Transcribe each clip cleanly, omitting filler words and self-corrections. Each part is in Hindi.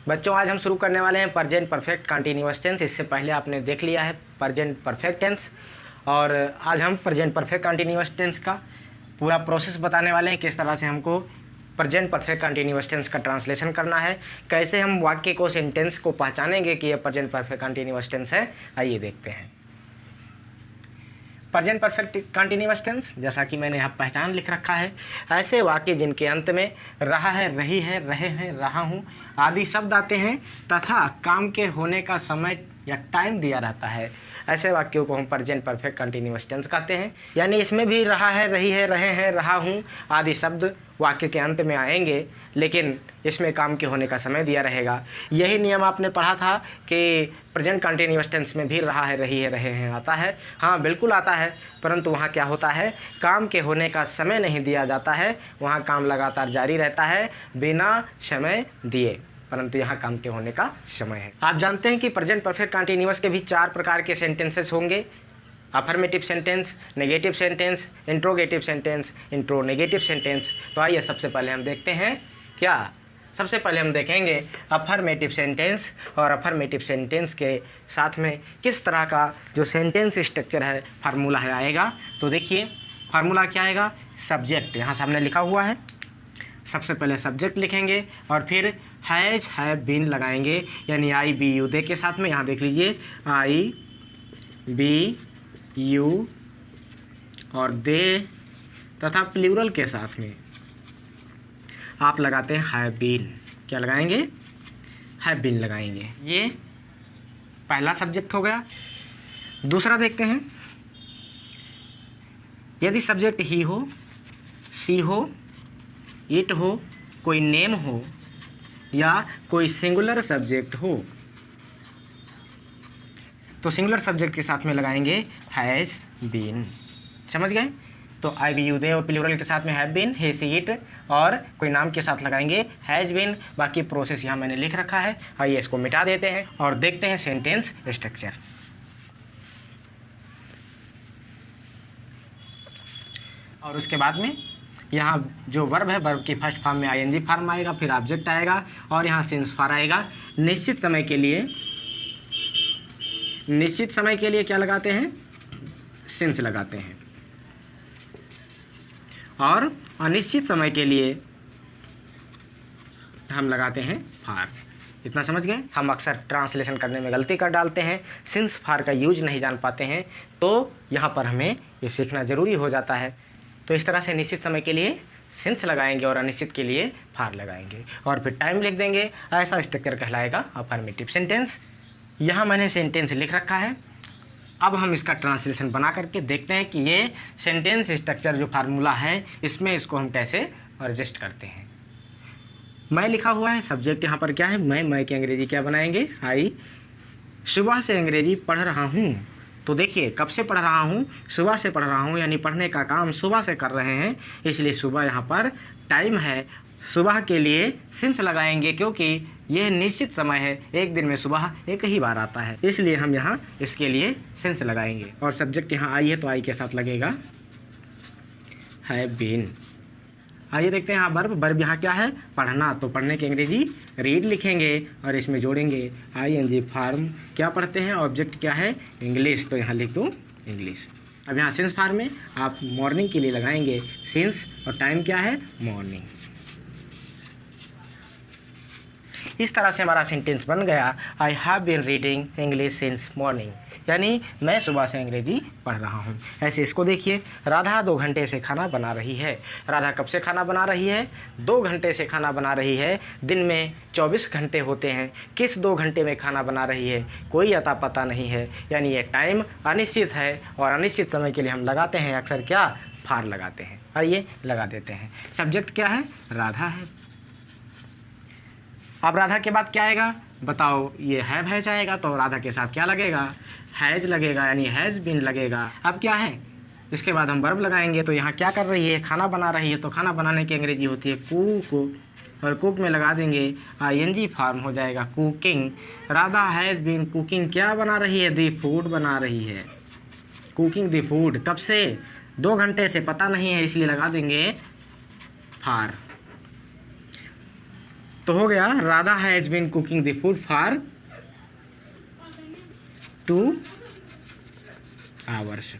बच्चों आज हम शुरू करने वाले हैं प्रेजेंट परफेक्ट कंटीन्यूअस टेंस। इससे पहले आपने देख लिया है प्रेजेंट परफेक्ट टेंस, और आज हम प्रेजेंट परफेक्ट कंटीन्यूअस टेंस का पूरा प्रोसेस बताने वाले हैं। किस तरह से हमको प्रेजेंट परफेक्ट कंटीन्यूअस टेंस का ट्रांसलेशन करना है, कैसे हम वाक्य को सेंटेंस को पहचानेंगे कि यह प्रेजेंट परफेक्ट कंटीन्यूअस टेंस है। आइए देखते हैं। प्रेजेंट परफेक्ट कंटीन्यूअस टेंस, जैसा कि मैंने यहाँ पहचान लिख रखा है, ऐसे वाक्य जिनके अंत में रहा है, रही है, रहे हैं, रहा हूँ आदि शब्द आते हैं तथा काम के होने का समय या टाइम दिया रहता है, ऐसे वाक्यों को हम प्रेजेंट परफेक्ट कंटीन्यूअस टेंस कहते हैं। यानी इसमें भी रहा है, रही है, रहे हैं, रहा हूँ आदि शब्द वाक्य के अंत में आएंगे, लेकिन इसमें काम के होने का समय दिया रहेगा। यही नियम आपने पढ़ा था कि प्रेजेंट कंटीन्यूअस टेंस में भी रहा है, रही है, रहे हैं आता है। हाँ बिल्कुल आता है, परंतु वहाँ क्या होता है, काम के होने का समय नहीं दिया जाता है। वहाँ काम लगातार जारी रहता है बिना समय दिए, परंतु यहाँ काम के होने का समय है। आप जानते हैं कि प्रेजेंट परफेक्ट कंटीन्यूअस के भी 4 प्रकार के सेंटेंसेस होंगे: affirmative sentence, negative sentence, interrogative sentence, interronegative sentence. तो आइए सबसे पहले हम देखते हैं क्या। सबसे पहले हम देखेंगे अफर्मेटिव सेंटेंस, और अफर्मेटिव सेंटेंस के साथ में किस तरह का जो सेंटेंस स्ट्रक्चर है, फार्मूला है आएगा। तो देखिए फार्मूला क्या आएगा, सब्जेक्ट यहाँ सामने लिखा हुआ है। सबसे पहले सब्जेक्ट लिखेंगे और फिर हैज, हैव, बीन लगाएंगे, यानी आई बी यू दे के साथ में। यहाँ देख लीजिए आई बी यू और दे तथा प्लूरल के साथ में आप लगाते हैं हैव बीन। क्या लगाएंगे, हैव बीन लगाएंगे। ये पहला सब्जेक्ट हो गया। दूसरा देखते हैं, यदि सब्जेक्ट ही हो, सी हो, इट हो, कोई नेम हो या कोई सिंगुलर सब्जेक्ट हो, तो सिंगुलर सब्जेक्ट के साथ में लगाएंगे हैज़ बीन। समझ गए। तो आई बी यू दे और प्लूरल के साथ में have been, he she it, और कोई नाम के साथ लगाएंगे हैज़ बीन। बाकी प्रोसेस यहाँ मैंने लिख रखा है। आइए इसको मिटा देते हैं और देखते हैं सेंटेंस स्ट्रक्चर। और उसके बाद में यहाँ जो वर्ब है, वर्ब की फर्स्ट फॉर्म में आईएनजी फॉर्म आएगा, फिर ऑब्जेक्ट आएगा और यहाँ सिंस फॉर आएगा। निश्चित समय के लिए क्या लगाते हैं, सिंस लगाते हैं, और अनिश्चित समय के लिए हम लगाते हैं फार। इतना समझ गए। हम अक्सर ट्रांसलेशन करने में गलती कर डालते हैं, सिंस फार का यूज नहीं जान पाते हैं, तो यहाँ पर हमें ये सीखना ज़रूरी हो जाता है। तो इस तरह से निश्चित समय के लिए सिंस लगाएंगे और अनिश्चित के लिए फार लगाएंगे और फिर टाइम लिख देंगे। ऐसा स्ट्रक्चर कहलाएगा अफर्मेटिव सेंटेंस। यहाँ मैंने सेंटेंस लिख रखा है। अब हम इसका ट्रांसलेशन बना करके देखते हैं कि ये सेंटेंस स्ट्रक्चर जो फार्मूला है, इसमें इसको हम कैसे एडजस्ट करते हैं। मैं लिखा हुआ है, सब्जेक्ट यहाँ पर क्या है, मैं की अंग्रेजी क्या बनाएंगे, आई। सुबह से अंग्रेजी पढ़ रहा हूँ। तो देखिए कब से पढ़ रहा हूँ, सुबह से पढ़ रहा हूँ, यानी पढ़ने का काम सुबह से कर रहे हैं, इसलिए सुबह यहाँ पर टाइम है। सुबह के लिए सिंस लगाएंगे क्योंकि यह निश्चित समय है, एक दिन में सुबह एक ही बार आता है, इसलिए हम यहाँ इसके लिए सिंस लगाएंगे। और सब्जेक्ट यहाँ आई है तो आई के साथ लगेगा हैव बीन। आइए देखते हैं यहाँ वर्ब यहाँ क्या है, पढ़ना। तो पढ़ने की अंग्रेजी रीड लिखेंगे और इसमें जोड़ेंगे आईएनजी फॉर्म। क्या पढ़ते हैं, ऑब्जेक्ट क्या है, इंग्लिश, तो यहाँ लिख दूँ इंग्लिश। अब यहाँ सिंस फॉर्म में आप मॉर्निंग के लिए लगाएंगे सिंस, और टाइम क्या है, मॉर्निंग। इस तरह से हमारा सेंटेंस बन गया, I have been reading English since morning, यानी मैं सुबह से अंग्रेजी पढ़ रहा हूँ। ऐसे इसको देखिए, राधा 2 घंटे से खाना बना रही है। राधा कब से खाना बना रही है, 2 घंटे से खाना बना रही है। दिन में 24 घंटे होते हैं, किस 2 घंटे में खाना बना रही है, कोई अता पता नहीं है, यानी ये टाइम अनिश्चित है। और अनिश्चित समय के लिए हम लगाते हैं अक्सर क्या, फार लगाते हैं। आइए लगा देते हैं। सब्जेक्ट क्या है, राधा है। अब राधा के बाद क्या आएगा बताओ, ये हैज आएगा, तो राधा के साथ क्या लगेगा, हैज लगेगा, यानी हैज़ बीन लगेगा। अब क्या है, इसके बाद हम वर्ब लगाएंगे। तो यहाँ क्या कर रही है, खाना बना रही है, तो खाना बनाने की अंग्रेजी होती है कुक, और कुक में लगा देंगे आईएनजी फॉर्म, हो जाएगा cooking. Radha has been cooking, क्या बना रही है, दी फूड बना रही है, कुकिंग दी फूड। कब से, 2 घंटे से, पता नहीं है, इसलिए लगा देंगे फार। तो हो गया Radha has been cooking the food for 2 hours.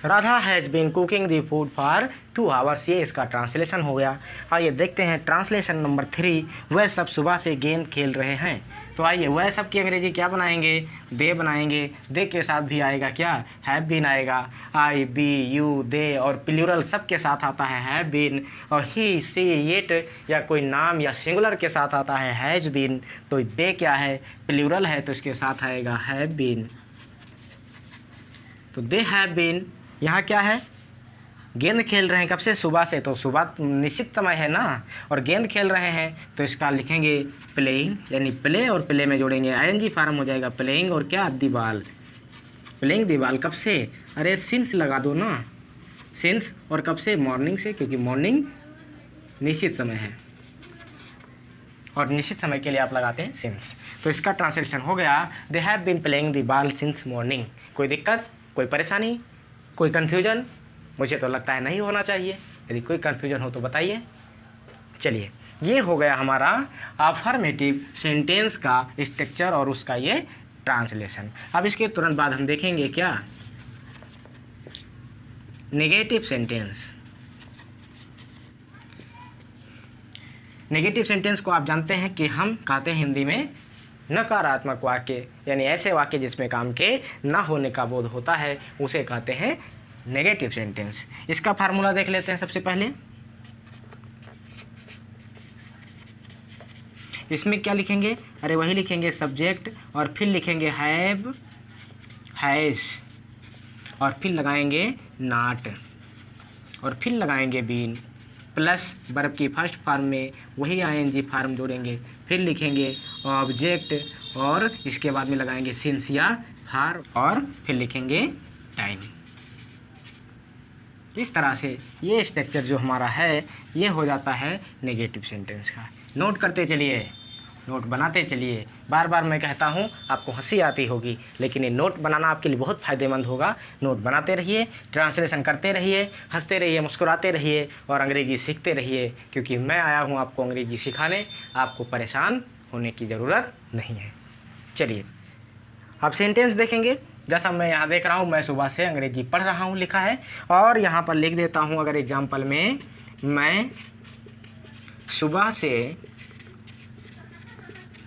Radha has been cooking the food for 2 hours, ये इसका ट्रांसलेशन हो गया। आइए देखते हैं ट्रांसलेशन नंबर 3, वह सब सुबह से गेंद खेल रहे हैं। तो आइए वह सब की अंग्रेजी क्या बनाएंगे, दे बनाएंगे। दे के साथ भी आएगा क्या, हैव बीन आएगा, आई बी यू दे, और प्लूरल सब के साथ आता है हैव बीन, और ही सी इट या कोई नाम या सिंगुलर के साथ आता है हैज़ बीन। तो दे क्या है, प्लूरल है तो इसके साथ आएगा हैव बीन। तो दे हैव बीन, यहाँ क्या है, गेंद खेल रहे हैं कब से, सुबह से, तो सुबह निश्चित समय है ना, और गेंद खेल रहे हैं तो इसका लिखेंगे प्लेइंग, यानी प्ले और प्ले में जोड़ेंगे आईएनजी फॉर्म हो जाएगा प्लेइंग, और क्या दीवाल, प्लेइंग दीवाल कब से, अरे सिंस लगा दो ना, सिंस, और कब से, मॉर्निंग से, क्योंकि मॉर्निंग निश्चित समय है और निश्चित समय के लिए आप लगाते हैं सिंस। तो इसका ट्रांसलेशन हो गया they have been playing the ball since morning. कोई दिक्कत, कोई परेशानी, कोई कन्फ्यूजन? मुझे तो लगता है नहीं होना चाहिए, यदि कोई कन्फ्यूजन हो तो बताइए। चलिए, ये हो गया हमारा अफर्मेटिव सेंटेंस का स्ट्रक्चर और उसका ये ट्रांसलेशन। अब इसके तुरंत बाद हम देखेंगे क्या, नेगेटिव सेंटेंस। नेगेटिव सेंटेंस को आप जानते हैं कि हम कहते हैं हिंदी में नकारात्मक वाक्य, यानी ऐसे वाक्य जिसमें काम के न होने का बोध होता है, उसे कहते हैं नेगेटिव सेंटेंस। इसका फार्मूला देख लेते हैं सबसे पहले। इसमें क्या लिखेंगे, अरे वही लिखेंगे सब्जेक्ट, और फिर लिखेंगे हैव, हैज़, और फिर लगाएंगे नॉट, और फिर लगाएंगे बीन, प्लस वर्ब की फर्स्ट फॉर्म में वही आईएनजी फॉर्म जोड़ेंगे, फिर लिखेंगे ऑब्जेक्ट, और इसके बाद में लगाएंगे सिंस या फॉर, और फिर लिखेंगे टाइम। इस तरह से ये स्ट्रक्चर जो हमारा है ये हो जाता है नेगेटिव सेंटेंस का। नोट करते चलिए, नोट बनाते चलिए। बार बार मैं कहता हूँ, आपको हंसी आती होगी, लेकिन ये नोट बनाना आपके लिए बहुत फ़ायदेमंद होगा। नोट बनाते रहिए, ट्रांसलेशन करते रहिए, हंसते रहिए, मुस्कुराते रहिए, और अंग्रेजी सीखते रहिए, क्योंकि मैं आया हूँ आपको अंग्रेजी सिखाने। आपको परेशान होने की ज़रूरत नहीं है। चलिए, अब सेंटेंस देखेंगे। जैसा मैं यहाँ देख रहा हूँ, मैं सुबह से अंग्रेजी पढ़ रहा हूँ लिखा है, और यहाँ पर लिख देता हूँ अगर एग्जाम्पल में, मैं सुबह से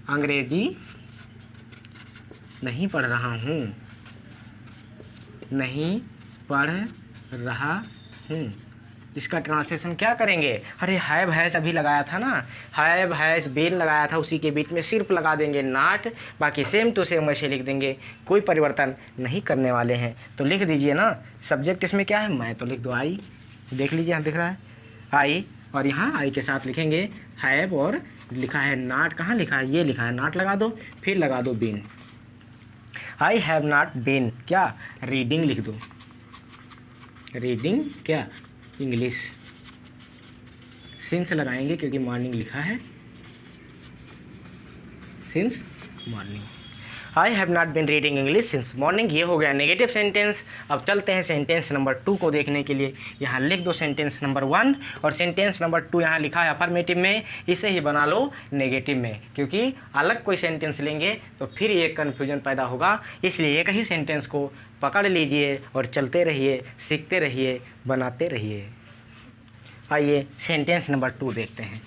अंग्रेजी नहीं पढ़ रहा हूँ, नहीं पढ़ रहा हूँ। इसका ट्रांसलेशन क्या करेंगे, अरे हैव हैज़ अभी लगाया था ना, हैव हैज़ बीन लगाया था, उसी के बीच में सिर्फ लगा देंगे नॉट, बाकी सेम टू सेम वैसे लिख देंगे, कोई परिवर्तन नहीं करने वाले हैं। तो लिख दीजिए ना, सब्जेक्ट इसमें क्या है, मैं तो लिख दो आई, देख लीजिए यहाँ दिख रहा है आई, और यहाँ आई के साथ लिखेंगे हैव, और लिखा है नॉट, कहाँ लिखा है, ये लिखा है नॉट लगा दो, फिर लगा दो been. I have not been क्या, रीडिंग लिख दो, रीडिंग क्या, इंग्लिश, सिंस लगाएंगे क्योंकि मॉर्निंग लिखा है, since morning. I have not been reading English since morning. ये हो गया नेगेटिव सेंटेंस। अब चलते हैं सेंटेंस नंबर 2 को देखने के लिए। यहाँ लिख दो सेंटेंस नंबर 1, और सेंटेंस नंबर 2 यहाँ लिखा है अफर्मेटिव में, इसे ही बना लो नेगेटिव में, क्योंकि अलग कोई सेंटेंस लेंगे तो फिर ये कन्फ्यूजन पैदा होगा। इसलिए एक ही सेंटेंस को पकड़ लीजिए और चलते रहिए, सीखते रहिए, बनाते रहिए। आइए सेंटेंस नंबर 2 देखते हैं।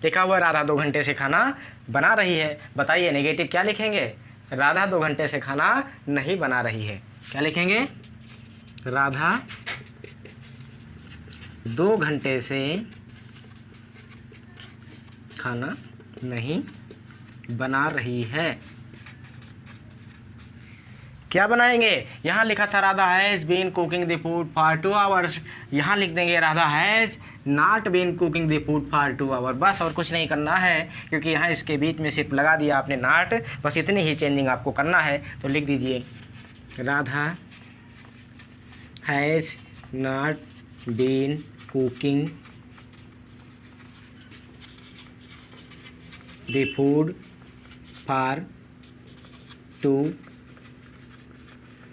लिखा हुआ राधा 2 घंटे से खाना बना रही है। बताइए नेगेटिव क्या लिखेंगे, राधा 2 घंटे से खाना नहीं बना रही है। क्या लिखेंगे, राधा 2 घंटे से खाना नहीं बना रही है। क्या बनाएंगे, यहाँ लिखा था Radha has been cooking the food for 2 hours, यहाँ लिख देंगे Radha has not been cooking the food for 2 hour. बस और कुछ नहीं करना है, क्योंकि यहाँ इसके बीच में सिर्फ लगा दिया आपने नॉट, बस इतनी ही चेंजिंग आपको करना है। तो लिख दीजिए Radha has not been cooking the food for 2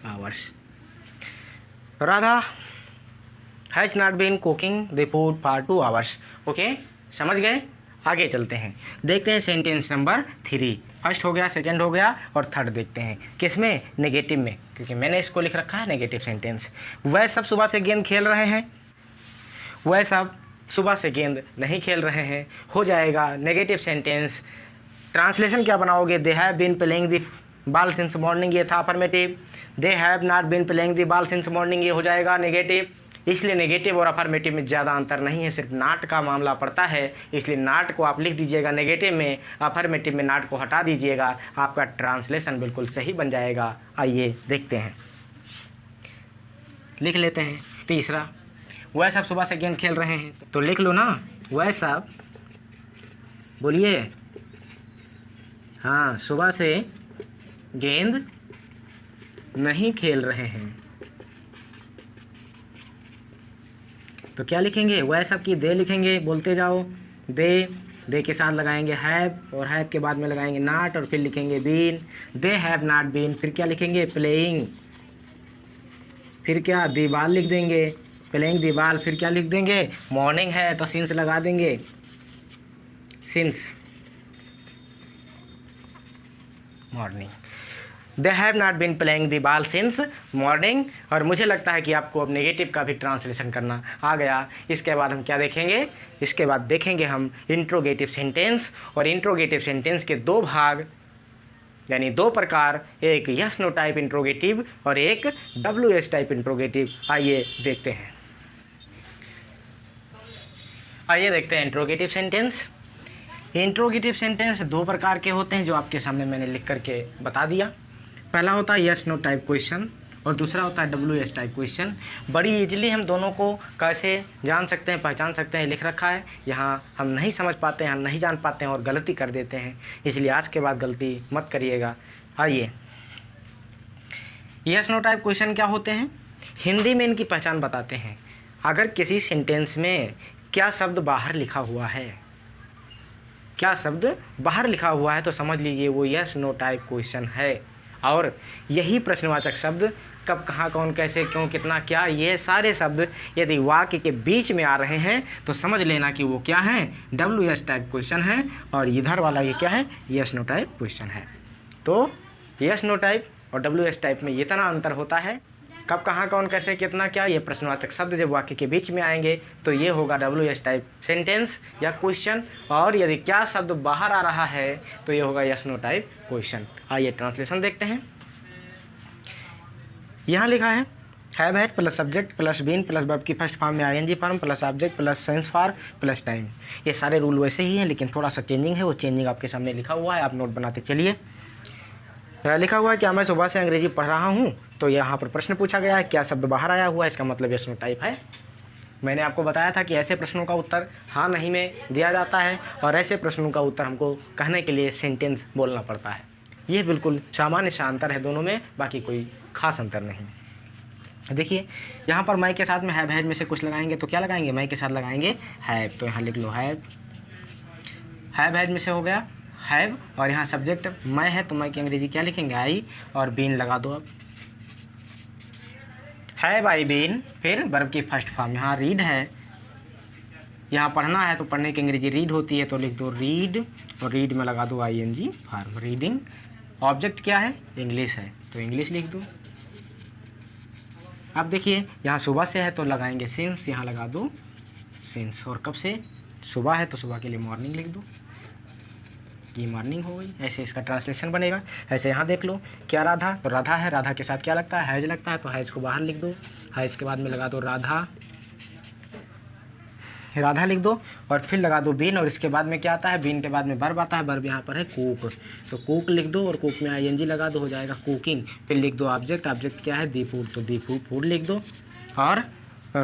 hours. Radha has not been cooking the food for 2 hours. Okay, समझ गए। आगे चलते हैं, देखते हैं सेंटेंस नंबर 3। फर्स्ट हो गया, सेकंड हो गया और थर्ड देखते हैं किस में, नेगेटिव में, क्योंकि मैंने इसको लिख रखा है नेगेटिव सेंटेंस। वह सब सुबह से गेंद खेल रहे हैं, वह सब सुबह से गेंद नहीं खेल रहे हैं, हो जाएगा नेगेटिव सेंटेंस। ट्रांसलेशन क्या बनाओगे, they have been playing the ball since morning, ये था affirmative. They have not been playing the ball since morning, ये हो जाएगा नेगेटिव। इसलिए नेगेटिव और अफर्मेटिव में ज़्यादा अंतर नहीं है, सिर्फ नाट का मामला पड़ता है, इसलिए नाट को आप लिख दीजिएगा नेगेटिव में, अफर्मेटिव में नाट को हटा दीजिएगा, आपका ट्रांसलेशन बिल्कुल सही बन जाएगा। आइए देखते हैं, लिख लेते हैं तीसरा, वह सब सुबह से गेंद खेल रहे हैं, तो लिख लो ना, वह सब, बोलिए, हाँ, सुबह से गेंद नहीं खेल रहे हैं। तो क्या लिखेंगे, वह सब की दे लिखेंगे, बोलते जाओ, दे के साथ लगाएंगे हैव, और हैव के बाद में लगाएंगे नॉट, और फिर लिखेंगे been, they have not been. फिर क्या लिखेंगे, प्लेइंग, फिर क्या, दीवार लिख देंगे, प्लेइंग दीवार। फिर क्या लिख देंगे, मॉर्निंग है तो सिंस लगा देंगे, since morning. They have not been playing the ball since morning. और मुझे लगता है कि आपको अब नेगेटिव का भी ट्रांसलेशन करना आ गया। इसके बाद हम क्या देखेंगे, इसके बाद देखेंगे हम इंट्रोगेटिव सेंटेंस। और इंट्रोगेटिव सेंटेंस के दो भाग, यानी दो प्रकार, एक यस नो टाइप इंट्रोगेटिव और एक WS टाइप इंट्रोगेटिव। आइए देखते हैं, आइए देखते हैं इंट्रोगेटिव सेंटेंस। इंट्रोगेटिव सेंटेंस दो प्रकार के होते हैं, जो आपके सामने मैंने लिख करके बता दिया। पहला होता है यस नो टाइप क्वेश्चन और दूसरा होता है WS टाइप क्वेश्चन। बड़ी इजीली हम दोनों को कैसे जान सकते हैं, पहचान सकते हैं, लिख रखा है। यहाँ हम नहीं समझ पाते हैं, हम नहीं जान पाते हैं और गलती कर देते हैं, इसलिए आज के बाद गलती मत करिएगा। आइए, यस नो टाइप क्वेश्चन क्या होते हैं, हिंदी में इनकी पहचान बताते हैं। अगर किसी सेंटेंस में क्या शब्द बाहर लिखा हुआ है, क्या शब्द बाहर लिखा हुआ है, तो समझ लीजिए वो यस नो टाइप क्वेश्चन है। और यही प्रश्नवाचक शब्द कब, कहाँ, कौन, कैसे, क्यों, कितना, क्या, ये सारे शब्द यदि वाक्य के बीच में आ रहे हैं तो समझ लेना कि वो क्या है, WS टाइप क्वेश्चन है। और इधर वाला ये क्या है, यस नो टाइप क्वेश्चन है। तो यस नो टाइप और WS टाइप में इतना अंतर होता है, कब, कहाँ, कौन, कैसे, कितना, क्या, ये प्रश्नवाचक शब्द जब वाक्य के बीच में आएंगे तो ये होगा WS टाइप सेंटेंस या क्वेश्चन। और यदि क्या शब्द बाहर आ रहा है तो ये होगा यस नो टाइप क्वेश्चन। आइए ट्रांसलेशन देखते हैं। यहाँ लिखा है have has plus subject plus been plus verb की फर्स्ट फॉर्म में ING form plus object plus since for plus time. ये सारे रूल वैसे ही हैं, लेकिन थोड़ा सा चेंजिंग है, वो चेंजिंग आपके सामने लिखा हुआ है, आप नोट बनाते चलिए। लिखा हुआ है क्या मैं सुबह से अंग्रेजी पढ़ रहा हूँ, तो यहाँ पर प्रश्न पूछा गया है क्या शब्द बाहर आया हुआ है, इसका मतलब यस नो टाइप है। मैंने आपको बताया था कि ऐसे प्रश्नों का उत्तर हाँ नहीं में दिया जाता है और ऐसे प्रश्नों का उत्तर हमको कहने के लिए सेंटेंस बोलना पड़ता है। ये बिल्कुल सामान्य सा अंतर है दोनों में, बाकी कोई खास अंतर नहीं। देखिए यहाँ पर मैं के साथ में हैव हैज में से कुछ लगाएंगे तो क्या लगाएंगे, मैं के साथ लगाएंगे हैव, तो यहाँ लिख लो हैव हैज में से हो गया हैव, और यहाँ सब्जेक्ट मैं है तो मैं की अंग्रेजी क्या लिखेंगे, आई, और बीन लगा दो। अब हैव आई बीन, फिर वर्ब की फर्स्ट फॉर्म, यहाँ रीड है, यहाँ पढ़ना है तो पढ़ने की अंग्रेजी रीड होती है, तो लिख दो रीड, और रीड में लगा दो ING फॉर्म, रीडिंग। ऑब्जेक्ट क्या है, इंग्लिश है, तो इंग्लिश लिख दो। अब देखिए यहाँ सुबह से है तो लगाएंगे सिंस, यहाँ लगा दो सिंस, और कब से, सुबह है तो सुबह के लिए मॉर्निंग लिख दो, ये मॉर्निंग हो गई। ऐसे इसका ट्रांसलेशन बनेगा। ऐसे यहाँ देख लो क्या राधा, तो राधा है, राधा के साथ क्या लगता है, हैज लगता है, तो हैज को बाहर लिख दो, हैज के बाद में लगा दो राधा, राधा लिख दो, और फिर लगा दो बीन, और इसके बाद में क्या आता है, बीन के बाद में वर्ब आता है, वर्ब यहाँ पर है कुक, तो कुक लिख दो, और कुक में ING लगा दो, हो जाएगा कुकिंग। फिर लिख दो ऑब्जेक्ट, ऑब्जेक्ट क्या है, दी फूड, तो दी फूड, फूड लिख दो, और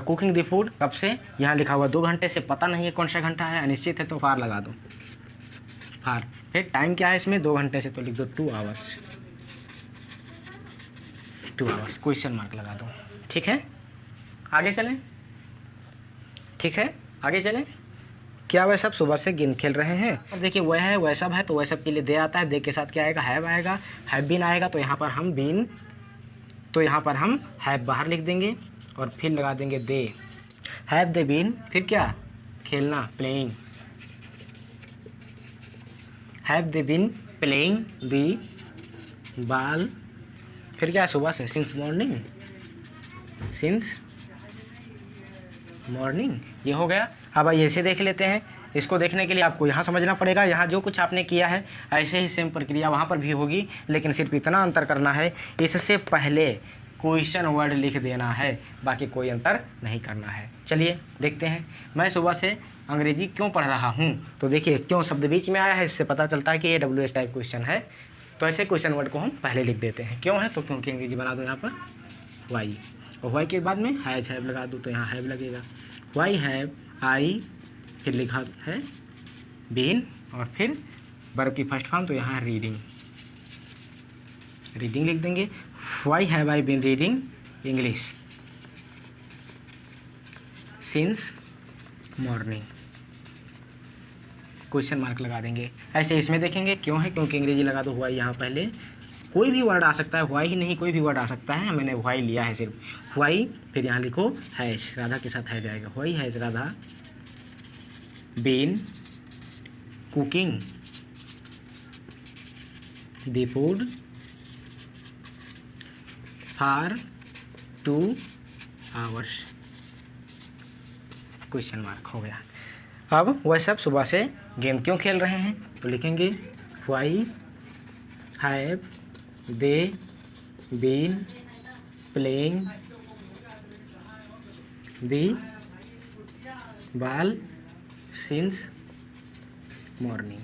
कुकिंग दी फूड कब से, यहाँ लिखा हुआ 2 घंटे से, पता नहीं है कौन सा घंटा है, अनिश्चित है, तो फार लगा दो, फार। फिर टाइम क्या है इसमें, 2 घंटे से, तो लिख दो 2 आवर्स, 2 आवर्स, क्वेश्चन मार्क लगा दो। ठीक है, आगे चलें, ठीक है आगे चलें। क्या वह सब सुबह से गेंद खेल रहे हैं, अब देखिए वह है, वह सब है, तो वह सब के लिए दे आता है, दे के साथ क्या आएगा, हैव आएगा, हैव बीन आएगा, तो यहाँ पर हम बीन, तो यहाँ पर हम हैव बाहर लिख देंगे, और फिर लगा देंगे दे, हैव दे बीन, फिर क्या, खेलना, playing, have they been playing the ball, फिर क्या सुबह से, सिंस मॉर्निंग, सिंस मॉर्निंग, ये हो गया। अब आइए इसे देख लेते हैं। इसको देखने के लिए आपको यहाँ समझना पड़ेगा, यहाँ जो कुछ आपने किया है ऐसे ही सेम प्रक्रिया वहाँ पर भी होगी, लेकिन सिर्फ इतना अंतर करना है, इससे पहले क्वेश्चन वर्ड लिख देना है, बाकी कोई अंतर नहीं करना है। चलिए देखते हैं। मैं सुबह से अंग्रेजी क्यों पढ़ रहा हूँ, तो देखिए क्यों शब्द बीच में आया है, इससे पता चलता है कि ये WH टाइप क्वेश्चन है। तो ऐसे क्वेश्चन वर्ड को हम पहले लिख देते हैं। क्यों है, तो क्योंकि अंग्रेजी बना दो यहाँ पर वाई, और वाई के बाद में हैव लगा दो, तो यहाँ हैव लगेगा। वाई हैव आई, फिर लिखा है बीन, और फिर वर्ब की फर्स्ट फॉर्म, तो यहाँ रीडिंग, रीडिंग लिख देंगे। Why have I been reading English since morning, question mark लगा देंगे। ऐसे इसमें देखेंगे क्यों है, क्योंकि अंग्रेजी लगा दो वाई यहाँ पहले। कोई भी वर्ड आ सकता है, वाई ही नहीं कोई भी वर्ड आ सकता है, मैंने वाई लिया है सिर्फ वाई। फिर यहाँ लिखो हैज, राधा के साथ हैज आएगा। Why has Radha been cooking the food for 2 hours, question mark हो गया। अब वह सब सुबह से गेम क्यों खेल रहे हैं, तो लिखेंगे why have they been playing the ball since morning,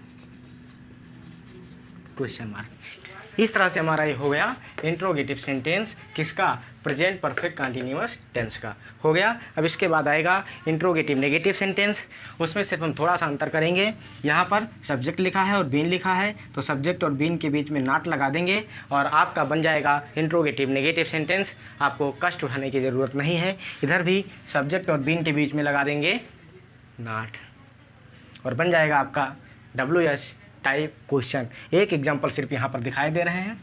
question mark. इस तरह से हमारा ये हो गया इंट्रोगेटिव सेंटेंस, किसका, प्रेजेंट परफेक्ट कंटिन्यूअस टेंस का हो गया। अब इसके बाद आएगा इंट्रोगेटिव नेगेटिव सेंटेंस। उसमें सिर्फ हम थोड़ा सा अंतर करेंगे। यहाँ पर सब्जेक्ट लिखा है और बीन लिखा है, तो सब्जेक्ट और बीन के बीच में नॉट लगा देंगे और आपका बन जाएगा इंट्रोगेटिव नेगेटिव सेंटेंस। आपको कष्ट उठाने की ज़रूरत नहीं है। इधर भी सब्जेक्ट और बीन के बीच में लगा देंगे नॉट और बन जाएगा आपका WH टाइप क्वेश्चन। एक एग्जाम्पल सिर्फ यहाँ पर दिखाई दे रहे हैं।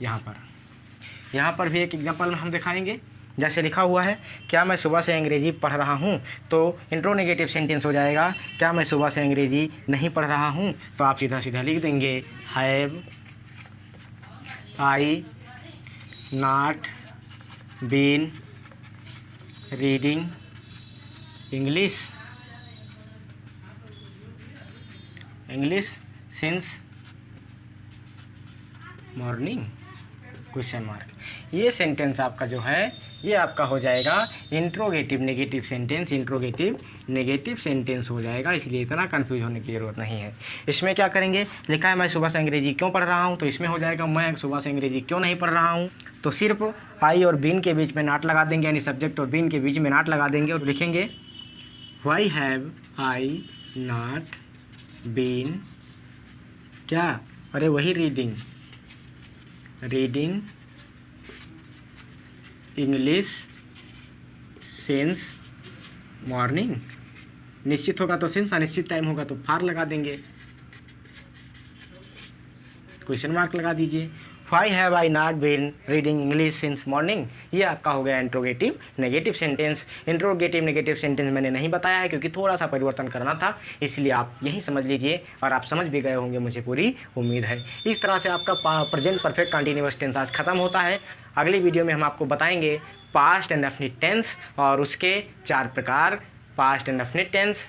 यहाँ पर भी एक एग्जाम्पल हम दिखाएंगे। जैसे लिखा हुआ है, क्या मैं सुबह से अंग्रेजी पढ़ रहा हूँ, तो इंट्रोनेगेटिव सेंटेंस हो जाएगा क्या मैं सुबह से अंग्रेजी नहीं पढ़ रहा हूँ, तो आप सीधा सीधा लिख देंगे have I not been reading English since morning, question mark. ये सेंटेंस आपका जो है ये आपका हो जाएगा interrogative negative sentence. Interrogative negative sentence हो जाएगा, इसलिए इतना कंफ्यूज होने की ज़रूरत नहीं है। इसमें क्या करेंगे, लिखा है मैं सुबह से अंग्रेजी क्यों पढ़ रहा हूँ, तो इसमें हो जाएगा मैं सुबह से अंग्रेजी क्यों नहीं पढ़ रहा हूँ, तो सिर्फ आई और बीन के बीच में नॉट लगा देंगे, यानी सब्जेक्ट और बीन के बीच में नॉट लगा देंगे और लिखेंगे why have I not been, क्या, अरे वही रीडिंग इंग्लिश सिंस मॉर्निंग। निश्चित होगा तो सिंस, अनिश्चित टाइम होगा तो फार लगा देंगे, क्वेश्चन मार्क लगा दीजिए। Why have I not been reading English since morning, ये आपका हो गया interrogative negative sentence. Interrogative negative sentence मैंने नहीं बताया है क्योंकि थोड़ा सा परिवर्तन करना था, इसलिए आप यही समझ लीजिए और आप समझ भी गए होंगे, मुझे पूरी उम्मीद है। इस तरह से आपका प्रेजेंट परफेक्ट कंटिन्यूअस टेंस आज खत्म होता है। अगली वीडियो में हम आपको बताएंगे पास्ट इंडेफिनिट टेंस और उसके 4 प्रकार, past indefinite tense,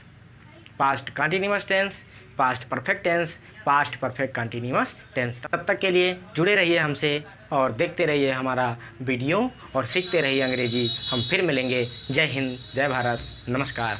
past continuous tense, past perfect tense, past perfect continuous tense. तब तक के लिए जुड़े रहिए हमसे और देखते रहिए हमारा वीडियो और सीखते रहिए अंग्रेजी। हम फिर मिलेंगे। जय हिंद, जय भारत, नमस्कार।